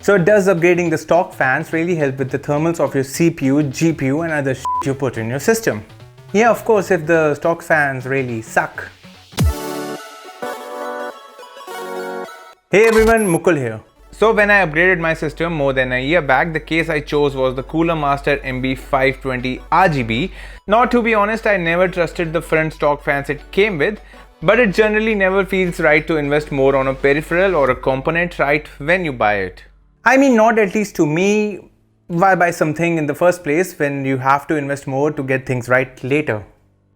So does upgrading the stock fans really help with the thermals of your CPU, GPU and other shit you put in your system? Yeah, of course, if the stock fans really suck. Hey everyone, Mukul here. So when I upgraded my system more than a year back, the case I chose was the Cooler Master MB520 RGB. Now to be honest, I never trusted the front stock fans it came with, but it generally never feels right to invest more on a peripheral or a component right when you buy it. I mean, not at least to me. Why buy something in the first place when you have to invest more to get things right later?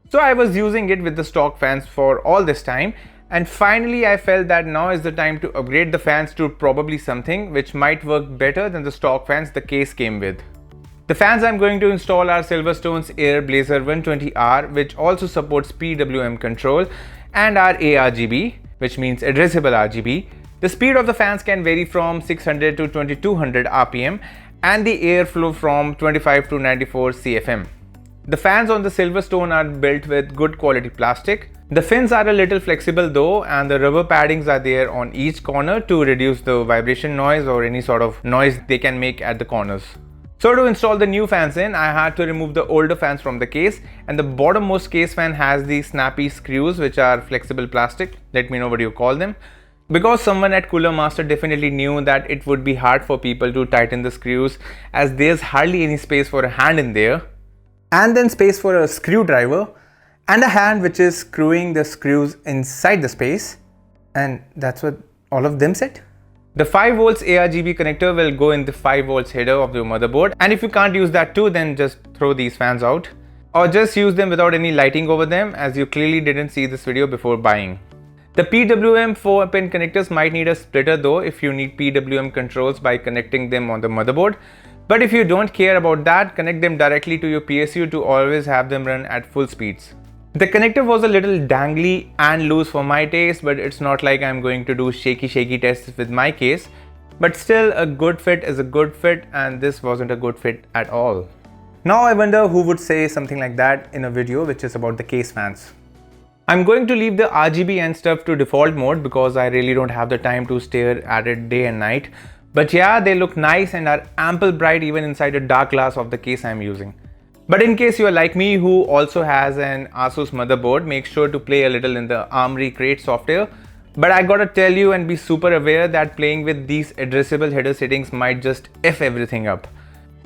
So I was using it with the stock fans for all this time, and finally I felt that now is the time to upgrade the fans to probably something which might work better than the stock fans the case came with. The fans I'm going to install are Silverstone's Airblazer 120R, which also supports PWM control, and are ARGB, which means addressable RGB. The speed of the fans can vary from 600 to 2200 RPM and the airflow from 25 to 94 CFM. The fans on the Silverstone are built with good quality plastic. The fins are a little flexible though, and the rubber paddings are there on each corner to reduce the vibration noise or any sort of noise they can make at the corners. So to install the new fans in, I had to remove the older fans from the case, and the bottommost case fan has these snappy screws which are flexible plastic. Let me know what you call them. Because someone at Cooler Master definitely knew that it would be hard for people to tighten the screws as there's hardly any space for a hand in there. And then space for a screwdriver and a hand which is screwing the screws inside the space. And that's what all of them said. The 5 volts ARGB connector will go in the 5 volts header of the motherboard, and if you can't use that too, then just throw these fans out. Or just use them without any lighting over them, as you clearly didn't see this video before buying. The PWM 4-pin connectors might need a splitter though if you need PWM controls by connecting them on the motherboard. But if you don't care about that, connect them directly to your PSU to always have them run at full speeds. The connector was a little dangly and loose for my taste, but it's not like I'm going to do shaky tests with my case. But still, a good fit is a good fit, and this wasn't a good fit at all. Now I wonder who would say something like that in a video which is about the case fans. I'm going to leave the RGB and stuff to default mode because I really don't have the time to stare at it day and night. But yeah, they look nice and are ample bright even inside the dark glass of the case I'm using. But in case you are like me who also has an Asus motherboard, make sure to play a little in the Armoury Crate software. But I gotta tell you and be super aware that playing with these addressable header settings might just F everything up.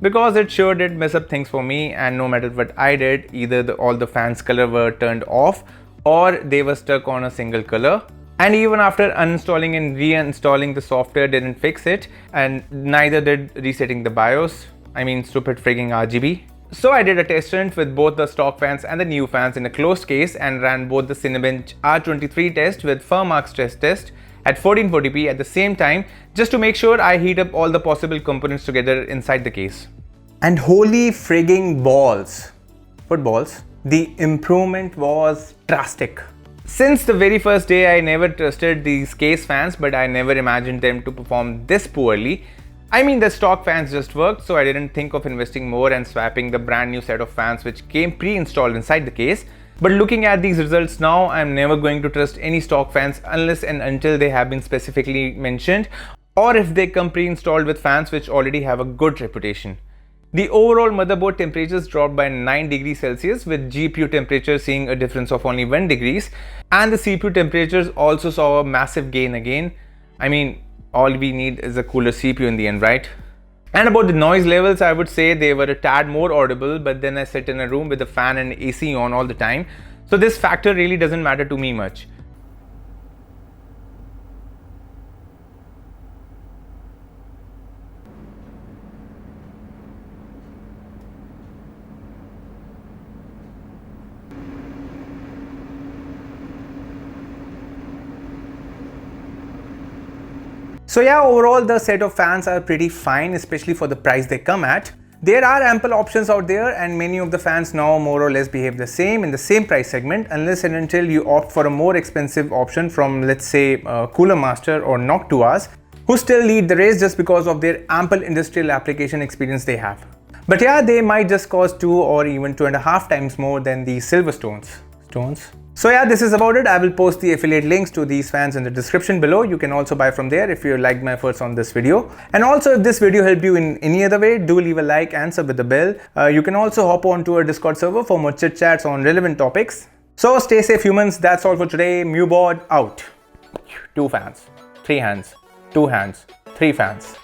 Because it sure did mess up things for me, and no matter what I did, either all the fans' color were turned off or they were stuck on a single color. And even after uninstalling and reinstalling, the software didn't fix it, and neither did resetting the BIOS. I mean, stupid frigging RGB. So I did a test run with both the stock fans and the new fans in a closed case and ran both the Cinebench R23 test with Firmark stress test at 1440p at the same time, just to make sure I heat up all the possible components together inside the case. And holy frigging balls, footballs, the improvement was drastic. Since the very first day, I never trusted these case fans, but I never imagined them to perform this poorly. I mean, the stock fans just worked, so I didn't think of investing more and swapping the brand new set of fans which came pre-installed inside the case. But looking at these results now, I'm never going to trust any stock fans unless and until they have been specifically mentioned, or if they come pre-installed with fans which already have a good reputation. The overall motherboard temperatures dropped by 9 degrees Celsius, with GPU temperature seeing a difference of only 1 degree, and the CPU temperatures also saw a massive gain again. I mean, all we need is a cooler CPU in the end, right? And about the noise levels, I would say they were a tad more audible, but then I sit in a room with the fan and AC on all the time, so this factor really doesn't matter to me much. So yeah, overall the set of fans are pretty fine, especially for the price they come at. There are ample options out there, and many of the fans now more or less behave the same in the same price segment, unless and until you opt for a more expensive option from, let's say, Cooler Master or Noctuas, who still lead the race just because of their ample industrial application experience they have. But yeah, they might just cost 2 or even 2.5 times more than the Silverstones. So yeah, this is about it. I will post the affiliate links to these fans in the description below. You can also buy from there if you liked my efforts on this video. And also, if this video helped you in any other way, do leave a like and sub with the bell. You can also hop on to our Discord server for more chit chats on relevant topics. So stay safe, humans. That's all for today. Mewboard out. 2 fans, 3 hands, 2 hands, 3 fans.